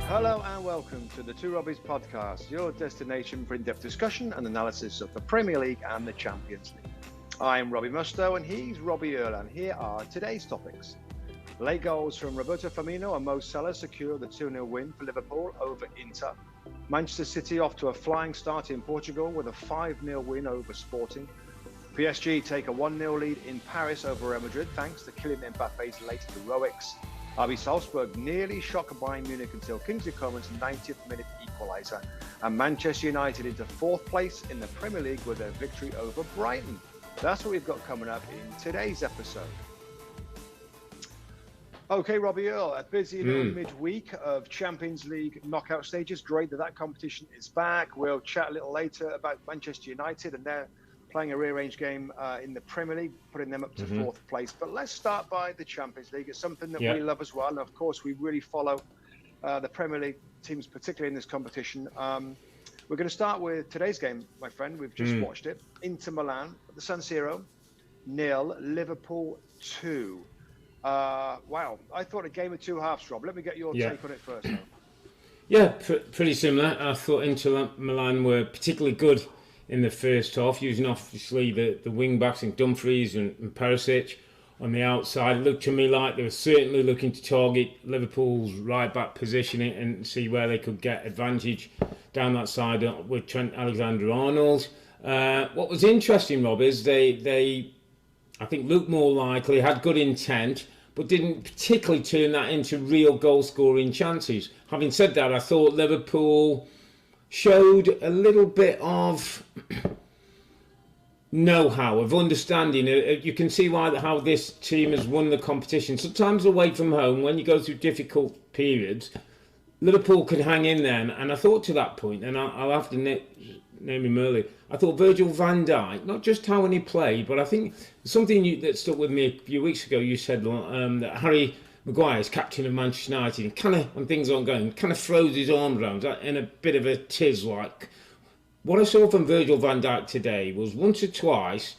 Hello and welcome to the Two Robbies podcast, your destination for in-depth discussion and analysis of the Premier League and the Champions League. I am Robbie Mustoe and he's Robbie Earle, and here are today's topics. Late goals from Roberto Firmino and Salah secure the 2-0 win for Liverpool over Inter. Manchester City off to a flying start in Portugal with a 5-0 win over Sporting. PSG take a 1-0 lead in Paris over Real Madrid thanks to Kylian Mbappe's late heroics. RB Salzburg nearly shocked Bayern Munich until Kingsley Coman's 90th minute equaliser, and Manchester United into 4th place in the Premier League with their victory over Brighton. That's what we've got coming up in today's episode. Okay, Robbie Earle, a busy little midweek of Champions League knockout stages. Great that competition is back. We'll chat a little later about Manchester United and their playing a rearranged game in the Premier League, putting them up to 4th place. But let's start by the Champions League. It's something that we love as well. And of course, we really follow the Premier League teams, particularly in this competition. We're going to start with today's game, my friend. We've just watched it. Inter Milan at the San Siro, 0, Liverpool 2. Wow, I thought a game of two halves, Rob. Let me get your take on it first. Yeah, pretty similar. I thought Inter Milan were particularly good in the first half, using obviously the wing backs in Dumfries and Perisic on the outside. It looked to me like they were certainly looking to target Liverpool's right back positioning and see where they could get advantage down that side with Trent Alexander-Arnold. What was interesting, Rob, is they I think looked more likely, had good intent, but didn't particularly turn that into real goal scoring chances. Having said that, I thought Liverpool showed a little bit of know-how, of understanding. You can see how this team has won the competition. Sometimes away from home, when you go through difficult periods, Liverpool could hang in there. And I thought to that point, and I'll have to name him earlier, I thought Virgil van Dijk, not just how he played, but I think something that stuck with me a few weeks ago, you said that Harry Maguire is captain of Manchester United, and kind of, when things aren't going, kind of throws his arms around in a bit of a tiz. Like what I saw from Virgil van Dijk today was once or twice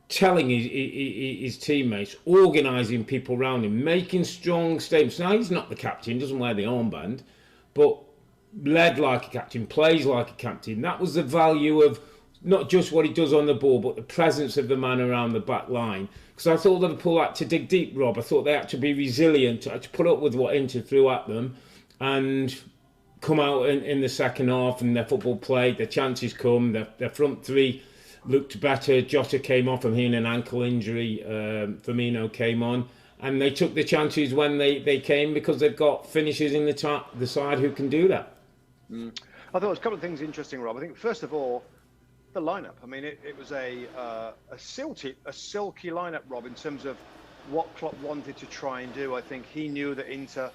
telling his teammates, organising people around him, making strong statements. Now he's not the captain, doesn't wear the armband, but led like a captain, plays like a captain. That was the value of not just what he does on the ball, but the presence of the man around the back line. Because I thought Liverpool had to dig deep, Rob. I thought they had to be resilient, had to put up with what Inter threw at them and come out in the second half, and their football played, their chances come, their front three looked better. Jota came off, and he had an ankle injury. Firmino came on, and they took the chances when they came, because they've got finishers in the side who can do that. I thought there was a couple of things interesting, Rob. I think, first of all, the lineup. I mean, it was a silky lineup, Rob, in terms of what Klopp wanted to try and do. I think he knew that Inter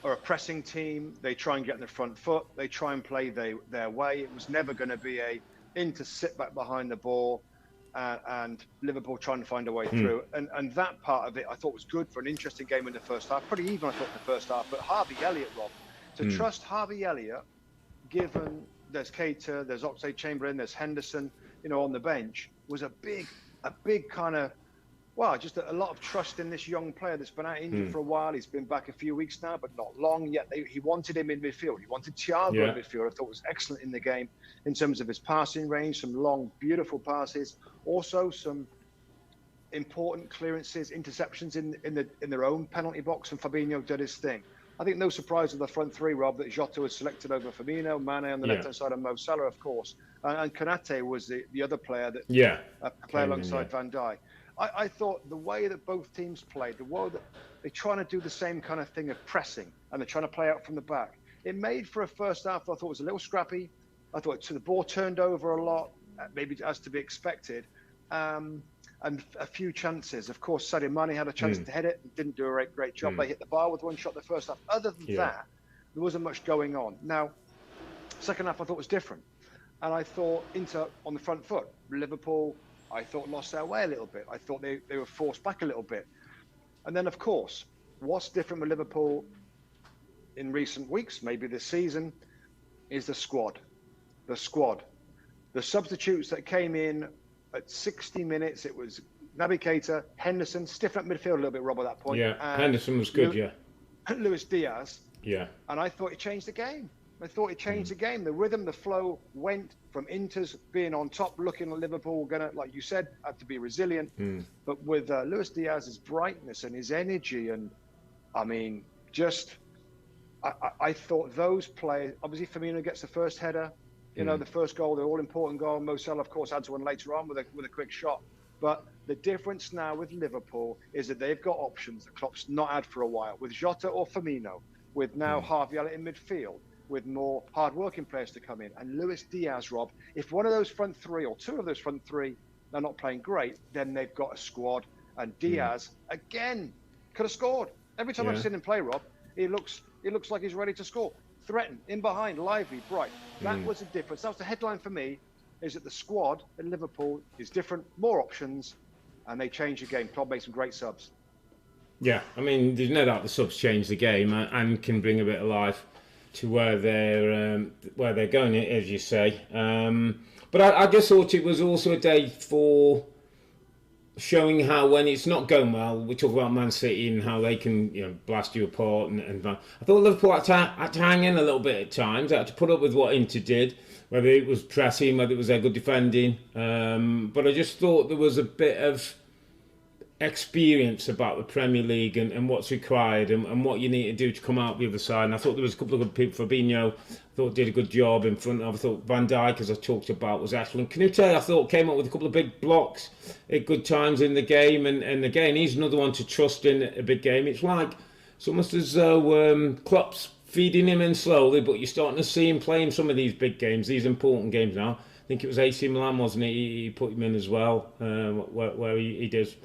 are a pressing team. They try and get in the front foot. They try and play their way. It was never going to be a Inter sit back behind the ball and Liverpool trying to find a way through. And that part of it, I thought, was good for an interesting game in the first half. Pretty even, I thought, in the first half. But Harvey Elliott, Rob, to trust Harvey Elliott, given there's Keita, there's Oxlade-Chamberlain, there's Henderson, on the bench, was a big kind of, just a lot of trust in this young player that's been out injured for a while. He's been back a few weeks now, but not long yet. He wanted him in midfield. He wanted Thiago in midfield. I thought was excellent in the game in terms of his passing range, some long, beautiful passes, also some important clearances, interceptions in their own penalty box, and Fabinho did his thing. I think no surprise with the front three, Rob, that Jota was selected over Firmino, Mane on the left-hand side, and Salah, of course. And Konate was the other player that played alongside Van Dijk. I thought the way that both teams played, the way that they're trying to do the same kind of thing of pressing, and they're trying to play out from the back, it made for a first half that I thought was a little scrappy. I thought the ball turned over a lot, maybe as to be expected. And a few chances. Of course, Sadio Mane had a chance to head it, didn't do a great job. They hit the bar with one shot the first half. Other than that, there wasn't much going on. Now, second half I thought was different. And I thought Inter on the front foot. Liverpool, I thought, lost their way a little bit. I thought they were forced back a little bit. And then, of course, what's different with Liverpool in recent weeks, maybe this season, is the squad. The substitutes that came in at 60 minutes, it was Naby Keita, Henderson, stiffened up midfield a little bit, Rob, at that point. Yeah, Henderson was good, Luis Diaz. Yeah. And I thought it changed the game. The rhythm, the flow went from Inter's being on top, looking at Liverpool, like you said, had to be resilient. But with Luis Diaz's brightness and his energy, and I mean, I thought those players, obviously Firmino gets the first header, the first goal, the all-important goal. Mo Salah, of course, adds one later on with a quick shot. But the difference now with Liverpool is that they've got options that Klopp's not had for a while, with Jota or Firmino, with now Harvey Elliott in midfield, with more hard-working players to come in. And Luis Diaz, Rob, if one of those front three or two of those front three are not playing great, then they've got a squad. And Diaz, again, could have scored. Every time I've seen him play, Rob, he looks like he's ready to score. Threaten, in behind, lively, bright. That was the difference. That was the headline for me, is that the squad at Liverpool is different, more options, and they change the game. Klopp makes some great subs. Yeah, I mean, there's no doubt the subs change the game and can bring a bit of life to where they're going, as you say. But I just thought it was also a day for showing how, when it's not going well, we talk about Man City and how they can blast you apart. And I thought Liverpool had to hang in a little bit at times. They had to put up with what Inter did, whether it was pressing, whether it was their good defending. But I just thought there was a bit of experience about the Premier League and what's required and what you need to do to come out the other side. And I thought there was a couple of good people. Firmino, I thought, did a good job in front of. I thought Van Dijk, as I talked about, was excellent. Canute, I thought, came up with a couple of big blocks at good times in the game. And again, he's another one to trust in a big game. It's almost as though Klopp's feeding him in slowly, but you're starting to see him playing some of these big games, these important games now. I think it was AC Milan, wasn't it? He put him in as well, where he does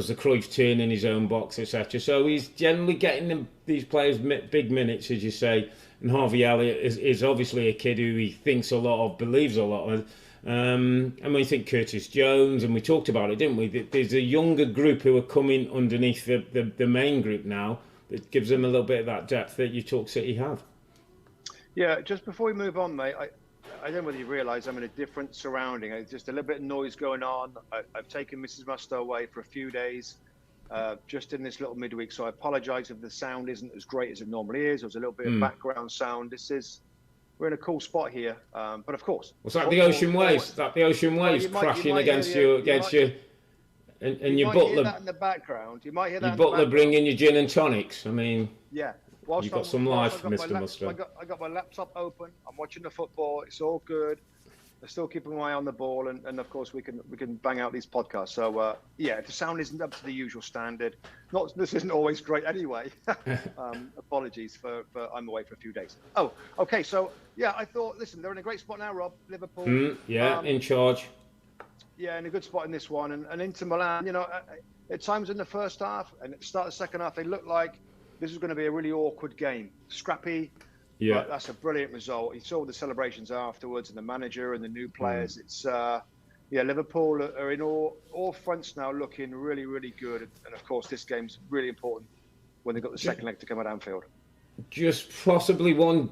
the Cruyff turn in his own box, etc. So he's generally getting these players big minutes, as you say. And Harvey Elliott is obviously a kid who he thinks a lot of, believes a lot of. And we think Curtis Jones, and we talked about it, didn't we? There's a younger group who are coming underneath the main group now that gives them a little bit of that depth that you talk City have. Yeah, just before we move on, mate, I don't know whether you realise I'm in a different surrounding. There's just a little bit of noise going on. I've taken Mrs. Mustoe away for a few days, just in this little midweek. So I apologise if the sound isn't as great as it normally is. There's a little bit of background sound. We're in a cool spot here. But of course, was that the ocean waves? The ocean waves crashing against you, and your butler. Hear that in the background. You might hear that. Your butler bringing you gin and tonics. I mean, yeah. You've got some life, Mr. Mustoe. I got my laptop open. I'm watching the football. It's all good. I'm still keeping my eye on the ball, and of course we can bang out these podcasts. So if the sound isn't up to the usual standard, this isn't always great anyway. Apologies for I'm away for a few days. Oh, okay. So yeah, I thought, listen, they're in a great spot now, Rob. Liverpool. In charge. Yeah, in a good spot in this one, and Inter Milan. At times in the first half and at the start of the second half, they looked like this is going to be a really awkward game. Scrappy. Yeah. But that's a brilliant result. You saw the celebrations afterwards and the manager and the new players. It's, Liverpool are in all fronts now looking really, really good. And of course, this game's really important when they've got the second leg to come at Anfield. Just possibly one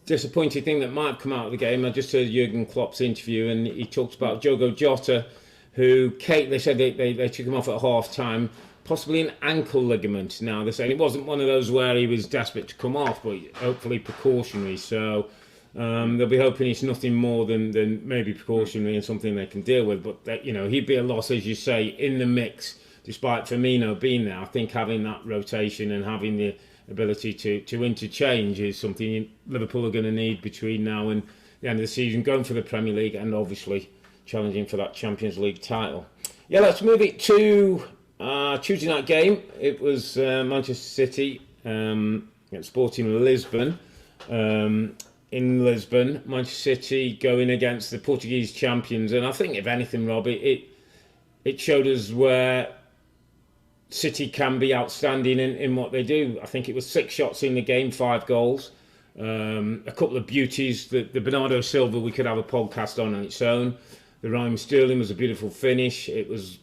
disappointing thing that might have come out of the game. I just heard Jurgen Klopp's interview and he talked about Diogo Jota, who they said they took him off at half time. Possibly an ankle ligament. Now they're saying it wasn't one of those where he was desperate to come off, but hopefully precautionary. So they'll be hoping it's nothing more than maybe precautionary and something they can deal with. But that, he'd be a loss, as you say, in the mix, despite Firmino being there. I think having that rotation and having the ability to interchange is something Liverpool are going to need between now and the end of the season, going for the Premier League and obviously challenging for that Champions League title. Yeah, let's move it to Tuesday night game. It was Manchester City against Sporting Lisbon. In Lisbon, Manchester City going against the Portuguese champions, and I think if anything, Robbie, it showed us where City can be outstanding in what they do. I think it was 6 shots in the game, 5 goals, a couple of beauties. The Bernardo Silva, we could have a podcast on its own. The Raheem Sterling was a beautiful finish. It was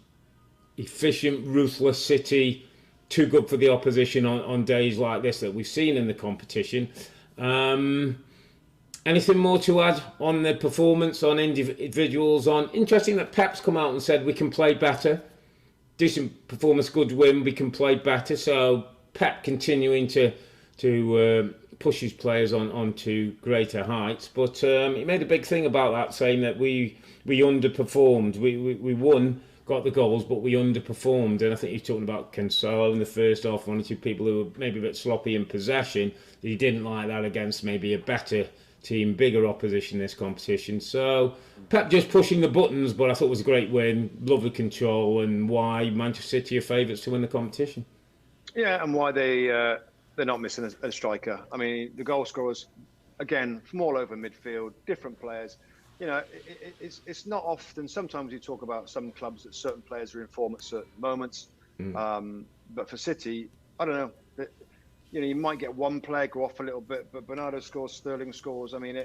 efficient, ruthless City, too good for the opposition on days like this that we've seen in the competition. Anything more to add on the performance, on individuals? Interesting that Pep's come out and said we can play better. Decent performance, good win, we can play better. So Pep continuing to pushes players onto greater heights. But he made a big thing about that, saying that we underperformed. We won, got the goals, but we underperformed. And I think he's talking about Cancelo in the first half, one or two people who were maybe a bit sloppy in possession. He didn't like that against maybe a better team, bigger opposition this competition. So Pep just pushing the buttons, but I thought it was a great win, lovely control, and why Manchester City are favourites to win the competition. Yeah, and why they're not missing a striker. I mean, the goal scorers, again, from all over midfield, different players. You know, it's not often. Sometimes you talk about some clubs that certain players are in form at certain moments. But for City, I don't know. You know, you might get one player go off a little bit, but Bernardo scores, Sterling scores. I mean,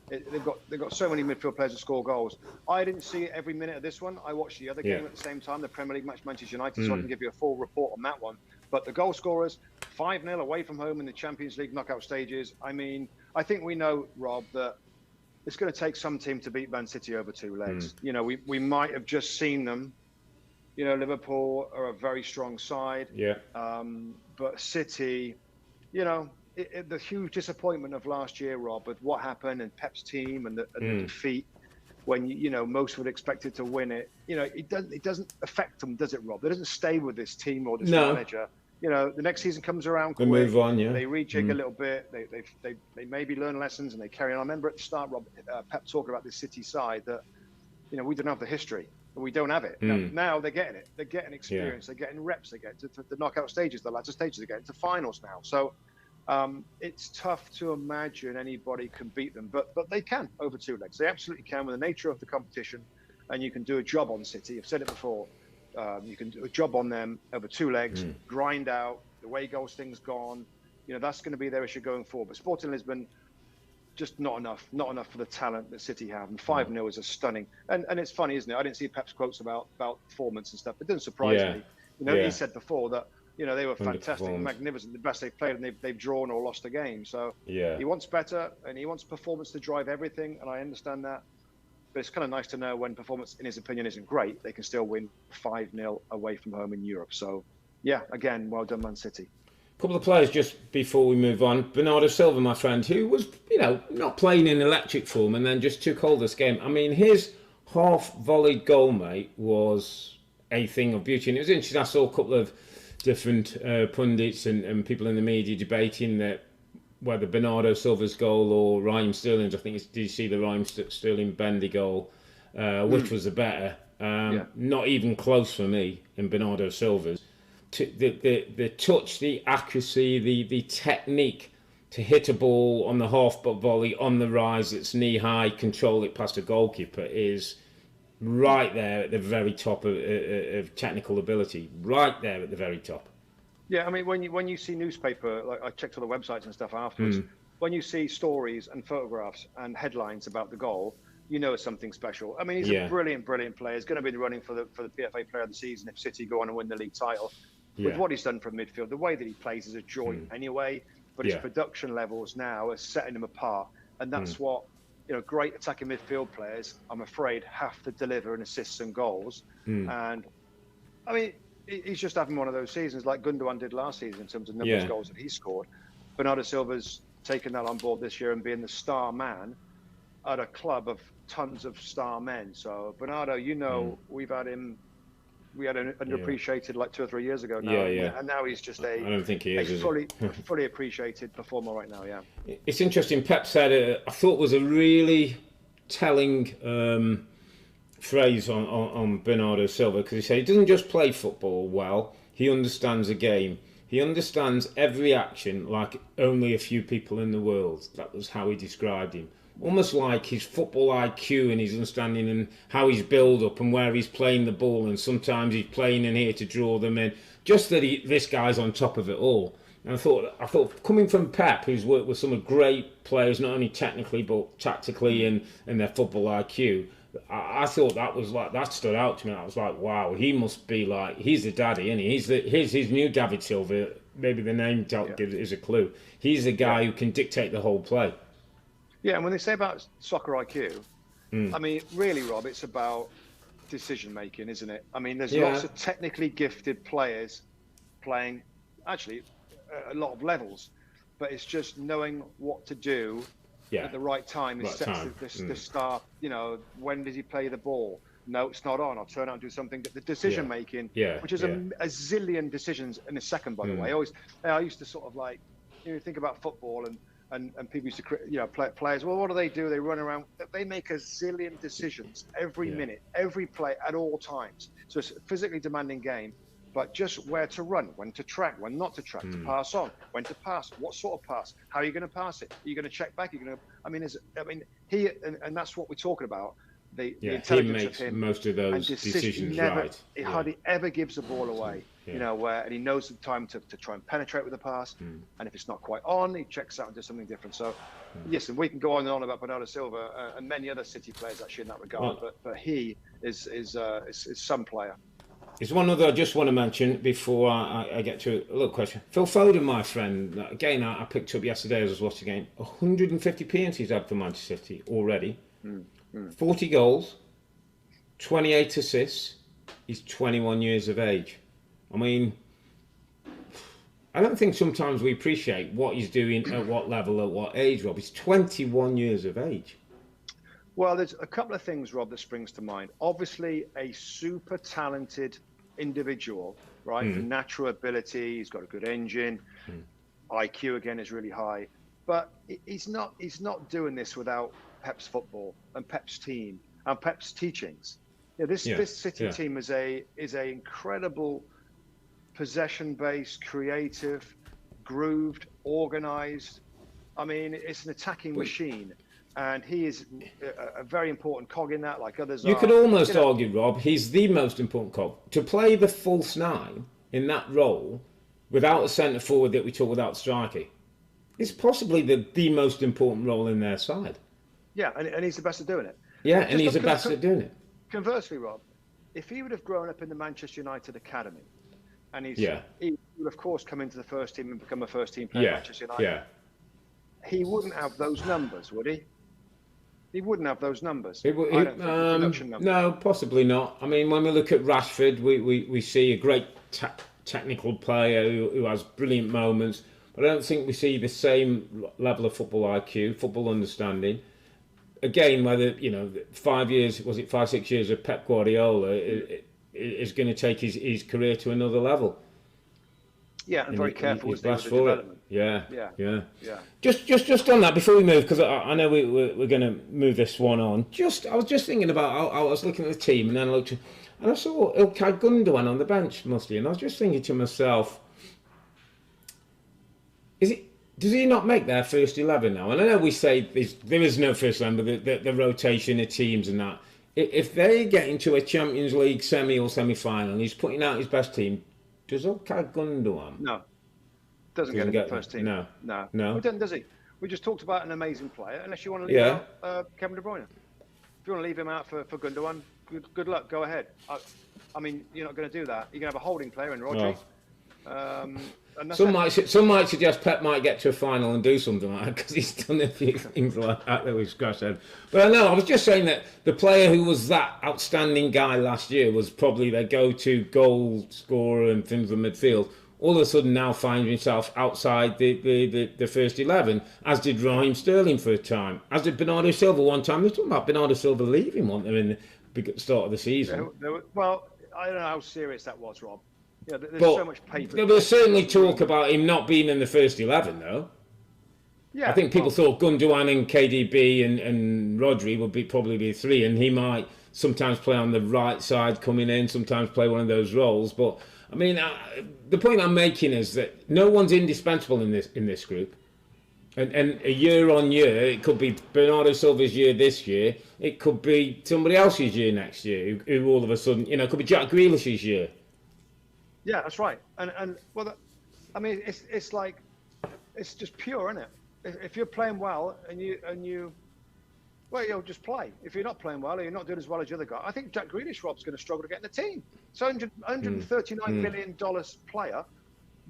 they've got so many midfield players that score goals. I didn't see every minute of this one. I watched the other game at the same time, the Premier League match, Manchester United, so I can give you a full report on that one. But the goal scorers, 5-0 away from home in the Champions League knockout stages. I mean, I think we know, Rob, that it's going to take some team to beat Man City over two legs. You know, we might have just seen them. You know, Liverpool are a very strong side. But City, you know, the huge disappointment of last year, Rob, with what happened and Pep's team and the defeat, when you know most would expect it to win it. You know, it doesn't affect them, does it, Rob? It doesn't stay with this team or this manager. You know, the next season comes around quick. They move on, They rejig a little bit. They maybe learn lessons and they carry on. I remember at the start, Rob, Pep talking about this City side that, you know, we didn't have the history. We don't have it. Now they're getting it. They're getting experience. They're getting reps. They get to the knockout stages, the latter stages. They're getting to finals now. So it's tough to imagine anybody can beat them, but they can over two legs. They absolutely can with the nature of the competition, and you can do a job on City. I've said it before. You can do a job on them over two legs, grind out the way goals things gone. You know, that's going to be their issue going forward. But Sporting Lisbon, just not enough for the talent that City have. And 5-0 is a stunning. And it's funny, isn't it? I didn't see Pep's quotes about performance and stuff. It doesn't surprise me. You know, he said before that, you know, they were fantastic, magnificent, the best they've played, and they've drawn or lost a game. So he wants better, and he wants performance to drive everything, and I understand that. But it's kind of nice to know when performance, in his opinion, isn't great, they can still win 5-0 away from home in Europe. So, yeah, again, well done, Man City. A couple of players just before we move on. Bernardo Silva, my friend, who was, you know, not playing in electric form and then just took hold this game. I mean, his half-volleyed goal, mate, was a thing of beauty. And it was interesting. I saw a couple of different pundits and people in the media debating that whether Bernardo Silva's goal or Raheem Sterling's. I think did you see the Raheem Sterling bendy goal? Which was the better? Not even close for me in Bernardo Silva's. The touch, the accuracy, the technique to hit a ball on the half volley on the rise that's knee high, control it past a goalkeeper is right there at the very top of technical ability. Right there at the very top. Yeah, I mean, when you see newspaper, like I checked all the websites and stuff afterwards, when you see stories and photographs and headlines about the goal, you know it's something special. I mean, he's a brilliant player. He's going to be in the running for the PFA Player of the Season if City go on and win the league title. With what he's done from midfield, the way that he plays is a joy anyway, but his production levels now are setting him apart. And that's what, you know, great attacking midfield players, I'm afraid, have to deliver in assists and goals. And, I mean, he's just having one of those seasons like Gundogan did last season in terms of number of goals that he scored. Bernardo Silva's taken that on board this year and being the star man at a club of tons of star men. So, Bernardo, you know, we had him underappreciated like 2 or 3 years ago now. And now he's just I don't think he is fully appreciated performer right now, It's interesting. Pep said, I thought was a really telling phrase on Bernardo Silva, because he said he doesn't just play football well, he understands the game. He understands every action like only a few people in the world. That was how he described him. Almost like his football IQ and his understanding and how he's build up and where he's playing the ball, and sometimes he's playing in here to draw them in. Just that this guy's on top of it all. And I thought coming from Pep, who's worked with some great players, not only technically but tactically and their football IQ, I thought that stood out to me. I was like, wow, he must be like, he's the daddy, isn't he? He's his new David Silva. Maybe the name is a clue. He's the guy who can dictate the whole play. Yeah, and when they say about soccer IQ, I mean, really, Rob, it's about decision making, isn't it? I mean, there's lots of technically gifted players playing, actually, a lot of levels. but it's just knowing what to do at the right time. It sets the start. When does he play the ball? No, it's not on. I'll turn out and do something. The decision making, which is a zillion decisions in a second, by the way. I used to sort of like, think about football and people used to, players. Well, what do? They run around. They make a zillion decisions every minute, every play, at all times. So it's a physically demanding game. But just where to run, when to track, when not to track, to pass on, when to pass, what sort of pass, how are you going to pass it? Are you going to check back? Are you going to? He and that's what we're talking about. The intelligence he makes of him, most of those decisions right. He hardly ever gives the ball away. And he knows the time to try and penetrate with the pass. And if it's not quite on, he checks out and does something different. So, yes, and we can go on and on about Bernardo Silva and many other City players actually in that regard. But he is some player. There's one other I just want to mention before I get to a little question. Phil Foden, my friend, again, I picked up yesterday as I was watching the game. 150 appearances he's had for Manchester City already. 40 goals, 28 assists. He's 21 years of age. I mean, I don't think sometimes we appreciate what he's doing at what level, at what age, Rob. He's 21 years of age. Well, there's a couple of things, Rob, that springs to mind. Obviously, a super talented individual, right? Natural ability, he's got a good engine. IQ, again, is really high. But he's not doing this without Pep's football and Pep's team and Pep's teachings. This City team is a incredible possession-based, creative, grooved, organised. I mean, it's an attacking machine. And he is a very important cog in that, like others are. You could almost argue, Rob, he's the most important cog. To play the false nine in that role without a centre forward that we talk without striker is possibly the most important role in their side. Yeah, and he's the best at doing it. Yeah, and he's the best at doing it. Conversely, Rob, if he would have grown up in the Manchester United Academy, and he would, of course, come into the first team and become a first-team player at Manchester United, he wouldn't have those numbers, would he? He wouldn't have those numbers. No, possibly not. I mean, when we look at Rashford, we see a great technical player who has brilliant moments, but I don't think we see the same level of football IQ, football understanding. Again, whether 5, 6 years of Pep Guardiola is going to take his career to another level. Yeah, and very careful with the development. Yeah. Just on that before we move, because I know we're going to move this one on. I was just thinking about. I was looking at the team, and then I looked, and I saw Ilkay Gundogan on the bench mostly, and I was just thinking to myself, does he not make their first 11 now? And I know we say there is no first 11, but the rotation of teams and that. If they get into a Champions League semi or semi-final, and he's putting out his best team. Does Ilkay Gundogan? No. Doesn't get into the first team. No. He doesn't, does he? We just talked about an amazing player, unless you want to leave out Kevin De Bruyne. If you want to leave him out for Gundogan, good luck, go ahead. I mean, you're not going to do that. You're going to have a holding player in Robbie. Some might suggest Pep might get to a final and do something like that because he's done a few things like that we've scratched head. But I was just saying that the player who was that outstanding guy last year was probably their go-to goal scorer and things in midfield. All of a sudden now finds himself outside the first 11, as did Raheem Sterling for a time, as did Bernardo Silva one time. They're talking about Bernardo Silva leaving, weren't they, in the start of the season? Well, I don't know how serious that was, Rob. There's so much paper. There was certainly talk about him not being in the first 11, though. Yeah, I think people thought Gundogan and KDB and Rodri would probably be three, and he might sometimes play on the right side coming in, sometimes play one of those roles. But I mean, the point I'm making is that no one's indispensable in this group. And a year on year, it could be Bernardo Silva's year this year. It could be somebody else's year next year, who all of a sudden, it could be Jack Grealish's year. Yeah, that's right. And well, I mean, it's like, it's just pure, isn't it? If you're playing well and you, well, you'll just play. If you're not playing well or you're not doing as well as the other guy, I think Jack Grealish, Rob's going to struggle to get in the team. It's $139 million player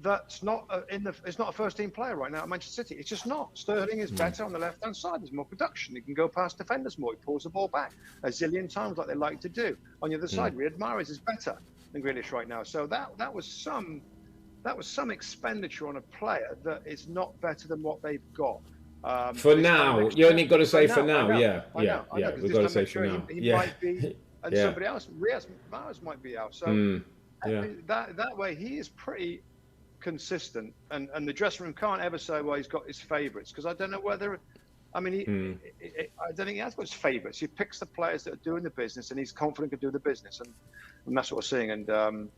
that's not it's not a first team player right now at Manchester City. It's just not. Sterling is better on the left hand side. There's more production. He can go past defenders more. He pulls the ball back a zillion times like they like to do. On the other side, Riyad Mahrez is better than Grealish right now. So that was some that was some expenditure on a player that is not better than what they've got. For now, you only got to say for now, yeah. I know, We've got to say for now. He might be, and somebody else, Mars might be out. So that way, he is pretty consistent, and the dressing room can't ever say, well, he's got his favourites, because I don't know whether. I mean, I don't think he has got his favourites. He picks the players that are doing the business, and he's confident to do the business, and that's what we're seeing. And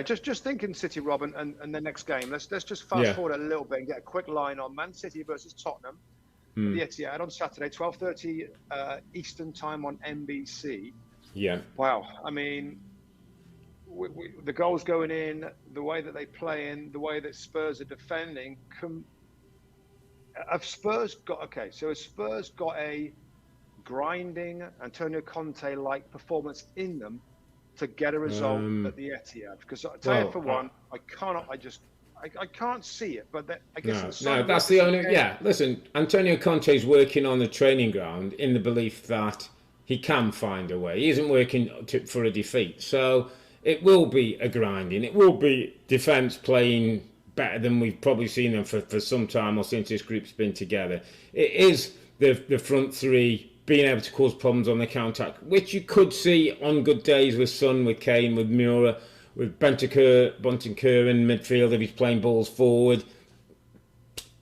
just thinking City, Rob, and the next game. Let's just fast forward a little bit and get a quick line on Man City versus Tottenham. The Etihad on Saturday, 12:30 Eastern time on NBC. Yeah. Wow. I mean, the goals going in, the way that they play in, the way that Spurs are defending. Have Spurs got a grinding Antonio Conte-like performance in them to get a result at the Etihad? Because I tell you, for one, I can't see it. But I guess that's the only. Yeah, listen, Antonio Conte's working on the training ground in the belief that he can find a way. He isn't working for a defeat, so it will be a grinding. It will be defence playing better than we've probably seen them for some time, or since this group's been together. It is the front three being able to cause problems on the counter-attack, which you could see on good days with Son, with Kane, with Mura, with Bentancur in midfield if he's playing balls forward.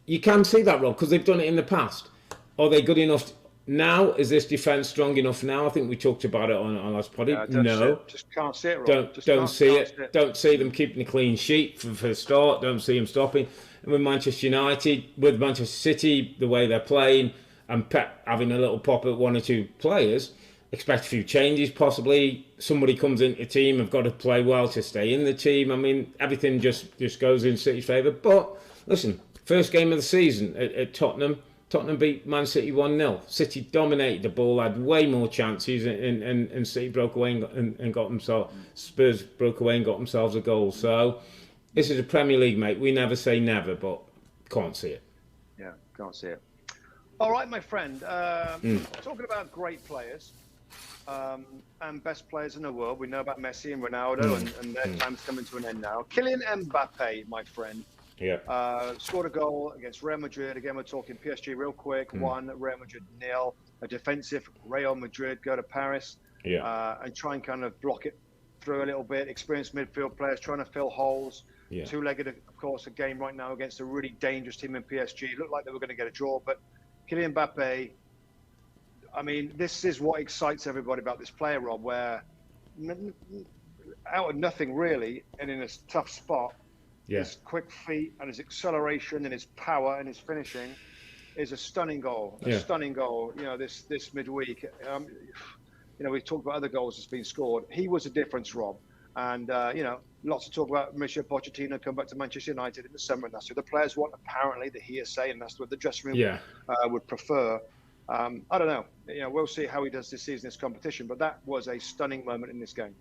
You can see that, Rob, because they've done it in the past. Are they good enough now? Is this defence strong enough now? I think we talked about it on last podcast. No. Just can't see it, Rob. Don't see it. Don't see them keeping a clean sheet for the start. Don't see them stopping. And with Manchester United, with Manchester City, the way they're playing, and Pep having a little pop at one or two players, expect a few changes possibly. Somebody comes into the team, have got to play well to stay in the team. I mean, everything just goes in City's favour. But listen, first game of the season at Tottenham. Tottenham beat Man City 1-0. City dominated the ball, had way more chances, and City broke away and got themselves. Spurs broke away and got themselves a goal. So this is a Premier League, mate. We never say never, but can't see it. Yeah, can't see it. All right, my friend. Talking about great players and best players in the world, we know about Messi and Ronaldo, and their time's coming to an end now. Kylian Mbappe, my friend. Yeah. Scored a goal against Real Madrid. Again, we're talking PSG real quick. 1, Real Madrid 0. A defensive Real Madrid go to Paris and try and kind of block it through a little bit. Experienced midfield players trying to fill holes. Yeah. Two-legged, of course, a game right now against a really dangerous team in PSG. Looked like they were going to get a draw, but Kylian Mbappe, I mean, this is what excites everybody about this player, Rob, where out of nothing really, and in a tough spot, his quick feet and his acceleration and his power and his finishing is a stunning goal. Stunning goal. You know, this midweek. You know, we've talked about other goals that's been scored. He was a difference, Rob. And you know, lots to talk about. Mauricio Pochettino come back to Manchester United in the summer, and that's what the players want. Apparently, the hearsay, and that's what the dressing room would prefer. I don't know. You know, we'll see how he does this season, this competition. But that was a stunning moment in this game.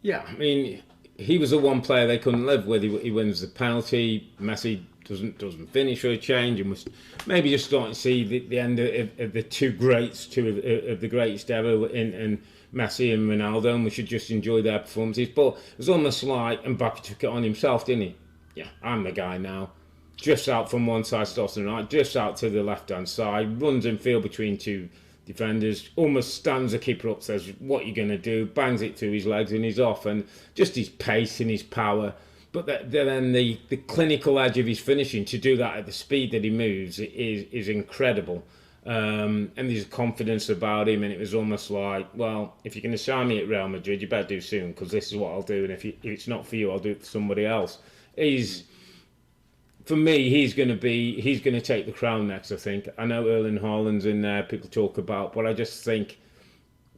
Yeah, I mean, he was the one player they couldn't live with. He wins the penalty. Messi doesn't finish for a change, and was maybe just starting to see the end of the two of the greatest ever in Messi and Ronaldo, and we should just enjoy their performances. But it was almost like Mbappe took it on himself, didn't he? Yeah, I'm the guy now. Drifts out from one side, starts on the right, drifts out to the left-hand side, runs in field between two defenders, almost stands the keeper up, says, what are you going to do? Bangs it through his legs and he's off. And just his pace and his power. But then the clinical edge of his finishing, to do that at the speed that he moves, is incredible. And there's confidence about him, and it was almost like, well, if you're going to sign me at Real Madrid, you better do soon, because this is what I'll do, and if it's not for you, I'll do it for somebody else. For me, he's going to take the crown next, I think. I know Earle and Haaland's in there, people talk about, but I just think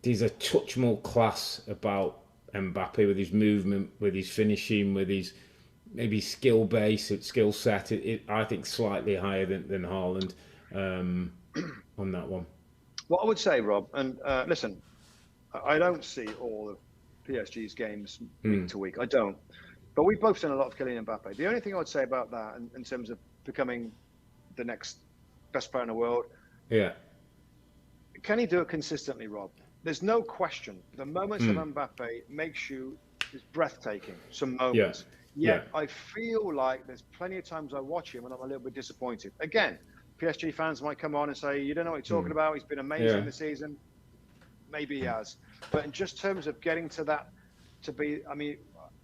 there's a touch more class about Mbappe with his movement, with his finishing, with his maybe skill base, skill set. I think slightly higher than Haaland. On that one. What I would say, Rob, and listen, I don't see all of PSG's games week to week. I don't. But we've both seen a lot of Kylian Mbappe. The only thing I would say about that in terms of becoming the next best player in the world, can he do it consistently, Rob? There's no question. The moments of Mbappe makes you is breathtaking. Some moments. Yeah. Yet I feel like there's plenty of times I watch him and I'm a little bit disappointed. Again, PSG fans might come on and say, you don't know what you're talking about. He's been amazing this season. Maybe he has. But in just terms of getting to that, I mean,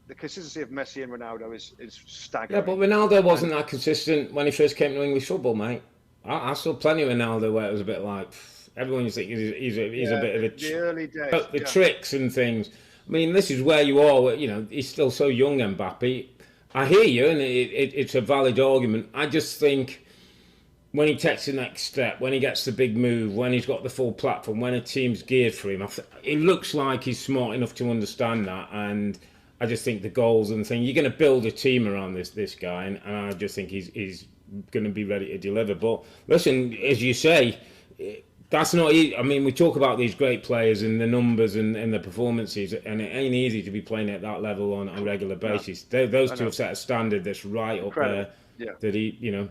the consistency of Messi and Ronaldo is staggering. Yeah, but Ronaldo wasn't that consistent when he first came to English football, mate. I saw plenty of Ronaldo where it was a bit like, everyone was thinking he's a bit of the early days. Tricks and things. I mean, this is where you are, you know, he's still so young, Mbappe. I hear you, and it's a valid argument. I just think when he takes the next step, when he gets the big move, when he's got the full platform, when a team's geared for him, it looks like he's smart enough to understand that. And I just think the goals and the thing, you're going to build a team around this guy, and I just think he's going to be ready to deliver. But listen, as you say, that's not easy. I mean, we talk about these great players and the numbers and the performances, and it ain't easy to be playing at that level on a regular basis. Those two have set a standard that's right up there. Yeah. That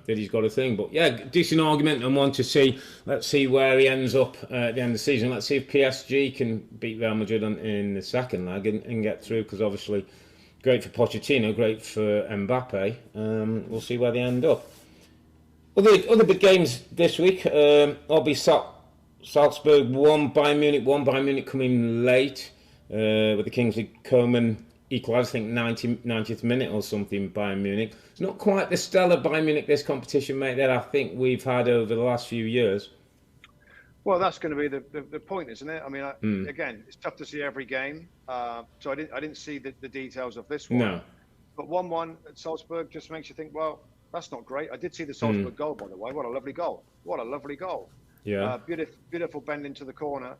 he's got a thing. But yeah, decent argument and one to see. Let's see where he ends up at the end of the season. Let's see if PSG can beat Real Madrid in the second leg and get through, because obviously great for Pochettino, great for Mbappe. We'll see where they end up. Other big games this week. RB Salzburg won, Bayern Munich won. Bayern Munich coming late with the Kingsley Coman equalised, I think 90th minute or something. Bayern Munich. It's not quite the stellar Bayern Munich this competition, mate, that I think we've had over the last few years. Well, that's going to be the point, isn't it? I mean, again, it's tough to see every game, so I didn't see the details of this one. No. But 1-1 at Salzburg just makes you think, well, that's not great. I did see the Salzburg goal, by the way. What a lovely goal! What a lovely goal! Yeah. Beautiful bend into the corner.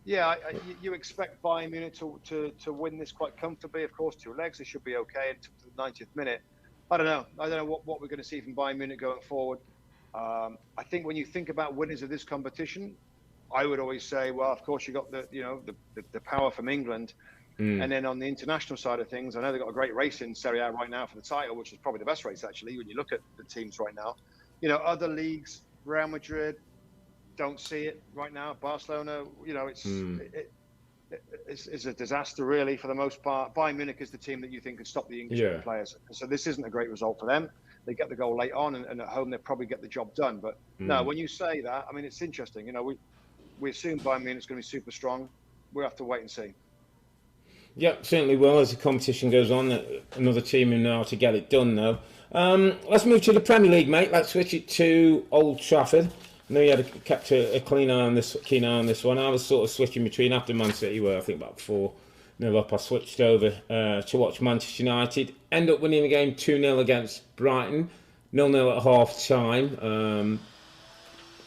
You expect Bayern Munich to win this quite comfortably. Of course, 2 legs, they should be okay until the 90th minute. I don't know what we're going to see from Bayern Munich going forward. I think when you think about winners of this competition, I would always say, well, of course you got the power from England, and then on the international side of things, I know they've got a great race in Serie A right now for the title, which is probably the best race actually when you look at the teams right now. You know, other leagues, Real Madrid, don't see it right now. Barcelona, you know, it's a disaster really for the most part. Bayern Munich is the team that you think could stop the English players. So this isn't a great result for them. They get the goal late on, and at home they probably get the job done. But no, when you say that, I mean, it's interesting. You know, we assume Bayern Munich is going to be super strong. We'll have to wait and see. Yeah, certainly will as the competition goes on. Another team who know how to get it done, though. Let's move to the Premier League, mate. Let's switch it to Old Trafford. I know you had kept a keen eye on this one. I was sort of switching between after Man City, where I think about 4-0 up. I switched over to watch Manchester United. End up winning the game 2-0 against Brighton, 0-0 at half time.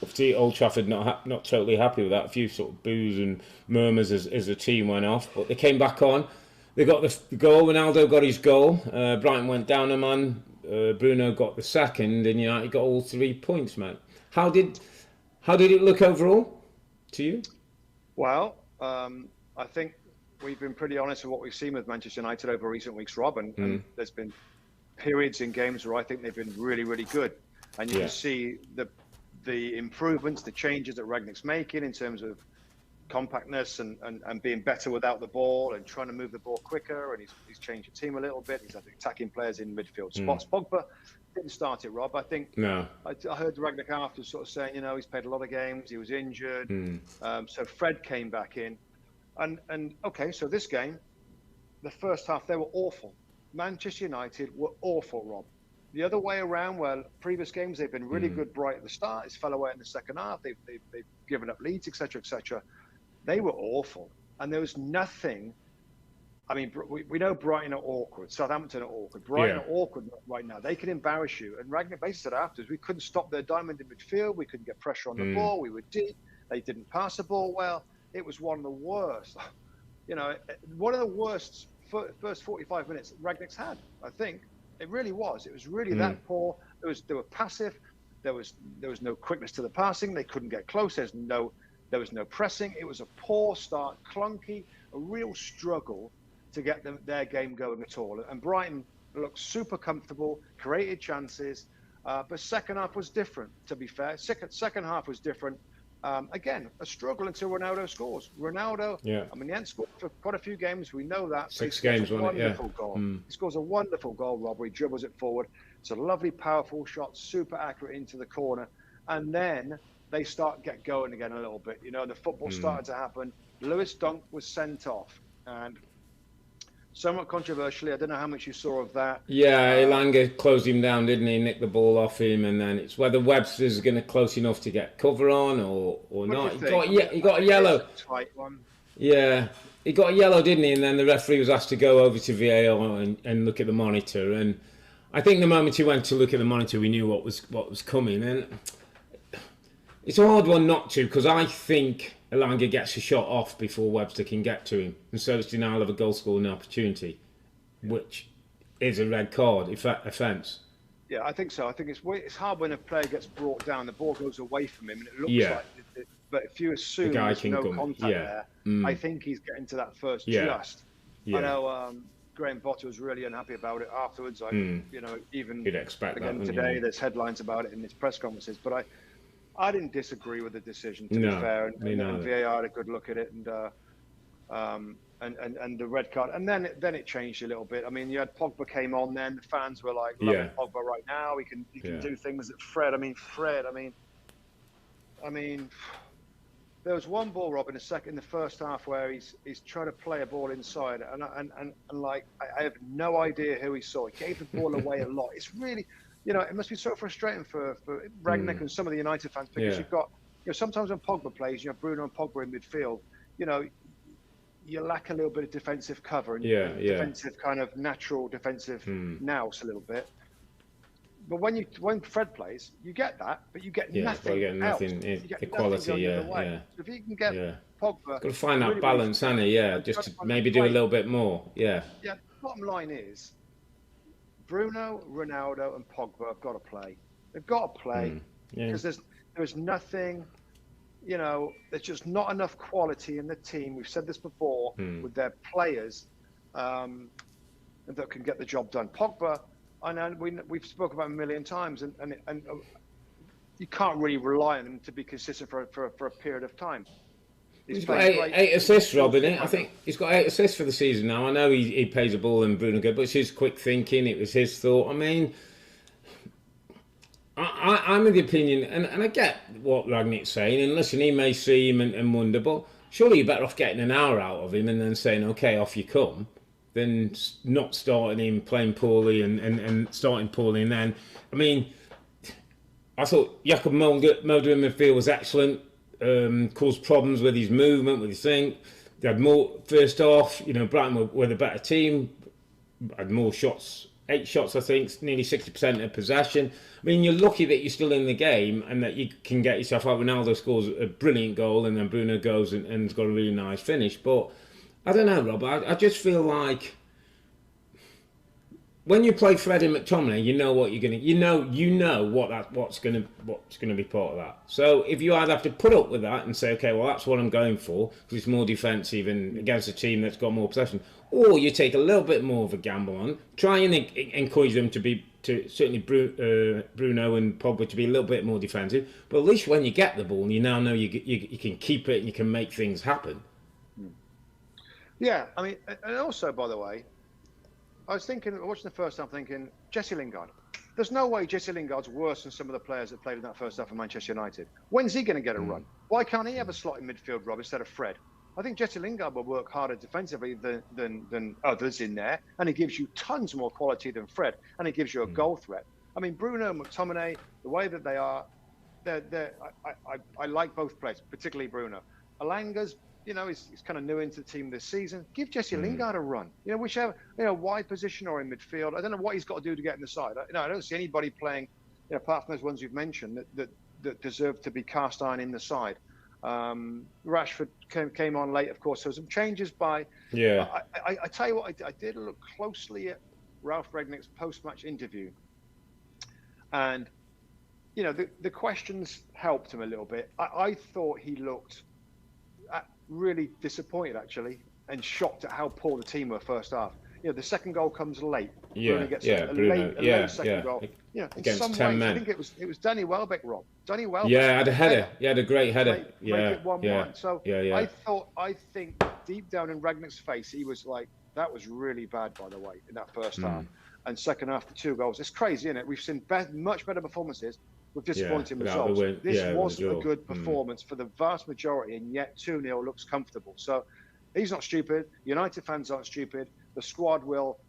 Obviously, Old Trafford not totally happy with that. A few sort of boos and murmurs as the team went off, but they came back on. They got the goal. Ronaldo got his goal. Brighton went down a man. Bruno got the second, and United got all 3 points, mate. How did it look overall to you? Well, I think we've been pretty honest with what we've seen with Manchester United over recent weeks, Rob, and there's been periods in games where I think they've been really, really good, and you can see the improvements, the changes that Rangnick's making in terms of compactness and being better without the ball and trying to move the ball quicker, and he's changed the team a little bit. He's had attacking players in midfield spots. Pogba didn't start it, Rob. I think I heard Rangnick after sort of saying, you know, he's played a lot of games, he was injured, so Fred came back in, and okay, so this game, the first half they were awful. Manchester United were awful, Rob. The other way around, where previous games they've been really good bright at the start, it's fell away in the second half. They've given up leads, etc., etc. They were awful, and there was nothing. I mean, we know Brighton are awkward, Southampton are awkward, Brighton are awkward right now. They can embarrass you. And Rangnick basically said afterwards, we couldn't stop their diamond in midfield. We couldn't get pressure on the ball. We were deep. They didn't pass the ball well. It was one of the worst. You know, one of the worst first 45 minutes Rangnick's had, I think. It really was. It was really that poor. They were passive. There was no quickness to the passing. They couldn't get close. There was no pressing. It was a poor start, clunky, a real struggle to get their game going at all. And Brighton looked super comfortable, created chances, but second half was different. To be fair, second half was different. Again, a struggle until Ronaldo scores. Ronaldo, Yeah. I mean, he hasn't scored for quite a few games. We know that. 6 He games, scores a wasn't it? Yeah. wonderful goal. He scores a wonderful goal, Robbie. Dribbles it forward. It's a lovely, powerful shot, super accurate into the corner. And then they get going again a little bit. You know, the football started to happen. Lewis Dunk was sent off. And somewhat controversially, I don't know how much you saw of that. Yeah, Elanga closed him down, didn't he? Nicked the ball off him, and then it's whether Webster's going to close enough to get cover on or not. He got a yellow. Tight one. Yeah, he got a yellow, didn't he? And then the referee was asked to go over to VAR and look at the monitor. And I think the moment he went to look at the monitor, we knew what was coming. And it's a hard one not to, because I think Elanga gets a shot off before Webster can get to him, and so it's denial of a goal scoring opportunity, which is a red card offence. Yeah, I think so. I think it's hard when a player gets brought down, the ball goes away from him, and it looks like it, but if you assume there's no contact there, I think he's getting to that first just. I know Graham Potter was really unhappy about it afterwards. You know, even you'd expect again that, today, there's headlines about it in his press conferences, but I didn't disagree with the decision, to be fair, and VAR had a good look at it, and the red card, and then it changed a little bit. I mean, you had Pogba came on, then the fans were like, loving Pogba right now. He can do things that Fred. I mean, there was one ball, Rob, in the first half where he's trying to play a ball inside, and like I have no idea who he saw. He gave the ball away a lot. It's really. You know, it must be so frustrating for Rangnick and some of the United fans, because you've got, you know, sometimes when Pogba plays, you have Bruno and Pogba in midfield, you know, you lack a little bit of defensive cover and defensive kind of natural defensive nous a little bit. But when Fred plays, you get that, but you get nothing. You get nothing equality. So if you can get Pogba, got to find that balance, Annie. Yeah, just to maybe do a little bit more. Yeah. Yeah. Bottom line is, Bruno, Ronaldo, and Pogba have got to play. They've got to play because there's nothing, you know, there's just not enough quality in the team. We've said this before with their players that can get the job done. Pogba, I know we've spoken about him a million times, and you can't really rely on him to be consistent for a period of time. He's got eight assists, Rob, in it. I think he's got 8 assists for the season now. I know he plays a ball and Bruno good, but it's his quick thinking. It was his thought. I mean, I'm of the opinion, and I get what Rangnick's saying, and listen, he may see him and wonder, but surely you're better off getting an hour out of him and then saying, okay, off you come, than not starting him, playing poorly and starting poorly. And then, I mean, I thought Jakob Mulder in midfield was excellent. Caused problems with his movement, with his thing. They had more first off. You know, Brighton were the better team. Had more shots, 8 shots, I think, nearly 60% of possession. I mean, you're lucky that you're still in the game and that you can get yourself out. Ronaldo scores a brilliant goal, and then Bruno goes and has got a really nice finish. But I don't know, Rob. I just feel like when you play Fred and McTominay, you know what you're gonna, you know what's gonna be part of that. So if you either have to put up with that and say, okay, well that's what I'm going for because it's more defensive and against a team that's got more possession, or you take a little bit more of a gamble on, try and encourage them to certainly Bruno and Pogba to be a little bit more defensive. But at least when you get the ball, you now know you can keep it and you can make things happen. Yeah, I mean, and also by the way, I was watching the first half, thinking Jesse Lingard. There's no way Jesse Lingard's worse than some of the players that played in that first half of Manchester United. When's he going to get a run? Why can't he have a slot in midfield, Rob, instead of Fred? I think Jesse Lingard will work harder defensively than others in there, and he gives you tons more quality than Fred, and he gives you a goal threat. I mean, Bruno and McTominay, the way that they are, I like both players, particularly Bruno. Alanga's, you know, he's kind of new into the team this season. Give Jesse Lingard a run. You know, whichever, you know, wide position or in midfield. I don't know what he's got to do to get in the side. I don't see anybody playing, you know, apart from those ones you've mentioned, that deserve to be cast iron in the side. Rashford came on late, of course. So some changes by. Yeah. I tell you what, I did look closely at Ralph Rangnick's post-match interview, and you know the questions helped him a little bit. I thought he looked really disappointed actually, and shocked at how poor the team were first half. You know, the second goal comes late. Yeah, Bruno gets yeah, a Bruno. late second goal. Yeah, in against some 10 ways, men. I think it was Danny Welbeck, Rob. Danny Welbeck. Yeah, had a header. He had a great header. Make it 1-1. So yeah. I think deep down in Rangnick's face, he was like, that was really bad, by the way, in that first half. And second half, the 2 goals. It's crazy, isn't it? We've seen much better performances with disappointing results. This wasn't a good performance for the vast majority, and yet 2-0 looks comfortable. So he's not stupid. United fans aren't stupid. The squad will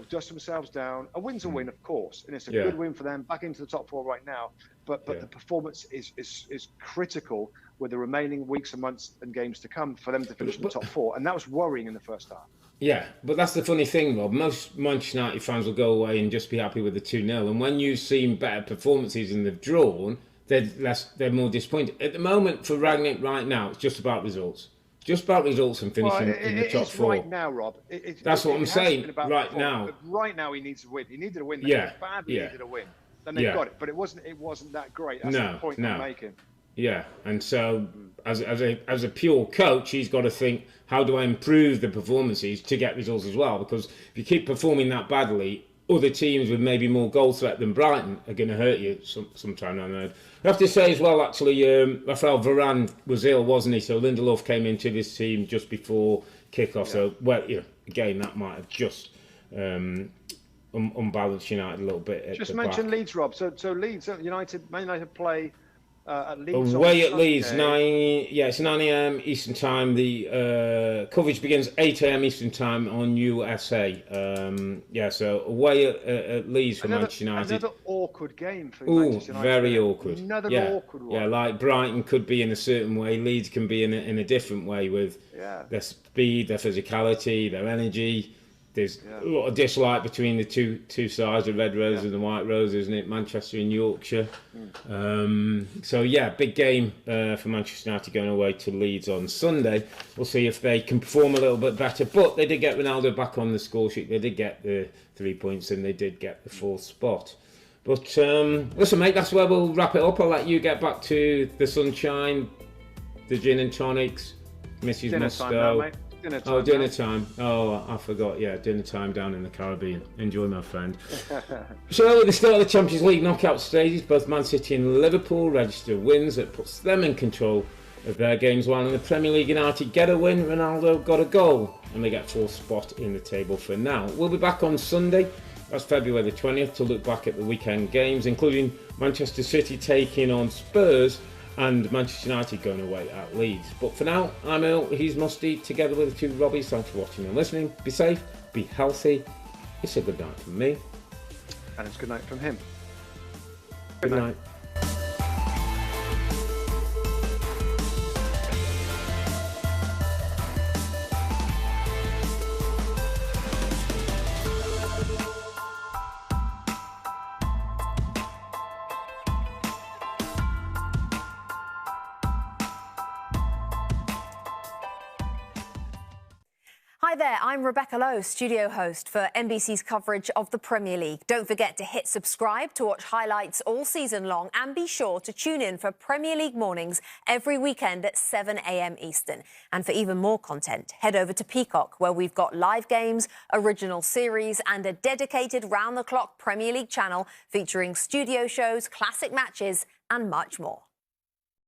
dust themselves down. A win's a win, of course, and it's a good win for them, back into the top 4 right now. But the performance is critical with the remaining weeks and months and games to come for them to finish in the top 4, and that was worrying in the first half. Yeah, but that's the funny thing, Rob. Most Manchester United fans will go away and just be happy with the 2-0, and when you've seen better performances and they've drawn, they're more disappointed. At the moment, for Rangnick right now, it's just about results. Just about results and finishing in the top 4. Right now, Rob. That's what I'm saying. Right now. Right now, he needs a win. He needed a win. Yeah. Badly needed a win. Then they got it, but it wasn't that great. That's the point I'm making. Yeah, and so as a pure coach, he's got to think, how do I improve the performances to get results as well? Because if you keep performing that badly, other teams with maybe more goal threat than Brighton are going to hurt you sometime down the road. I have to say as well, actually, Rafael Varane was ill, wasn't he? So Lindelof came into this team just before kick-off. Yeah. So, again, that might have just unbalanced United a little bit. Just mention Leeds, Rob. So Leeds, Man United play at Leeds. Away at Leeds, it's 9 a.m. Eastern Time. The coverage begins 8 a.m. Eastern Time on USA. So away at Leeds for Manchester United. Another awkward game for Manchester United. Very awkward. Another awkward one. Yeah, like Brighton could be in a certain way, Leeds can be in a different way with their speed, their physicality, their energy. There's a lot of dislike between the two sides, the Red Rose and the White Rose, isn't it? Manchester and Yorkshire. Big game for Manchester United going away to Leeds on Sunday. We'll see if they can perform a little bit better. But they did get Ronaldo back on the score sheet. They did get the 3 points and they did get the 4th spot. But listen, mate, that's where we'll wrap it up. I'll let you get back to the the gin and tonics, Mrs. Mustoe. Dinner time. Oh, I forgot. Yeah, dinner time down in the Caribbean. Enjoy, my friend. So, at the start of the Champions League knockout stages, both Man City and Liverpool register wins that puts them in control of their games, while in the Premier League, United get a win, Ronaldo got a goal, and they get 4th spot in the table for now. We'll be back on Sunday. That's February the 20th to look back at the weekend games, including Manchester City taking on Spurs and Manchester United going away at Leeds. But for now, I'm Earle, he's Mustoe, together with the 2 Robbies. Thanks for watching and listening. Be safe, be healthy. It's a good night from me. And it's good night from him. Good night. Hi there, I'm Rebecca Lowe, studio host for NBC's coverage of the Premier League. Don't forget to hit subscribe to watch highlights all season long, and be sure to tune in for Premier League mornings every weekend at 7 a.m. Eastern. And for even more content, head over to Peacock, where we've got live games, original series and a dedicated round-the-clock Premier League channel featuring studio shows, classic matches and much more.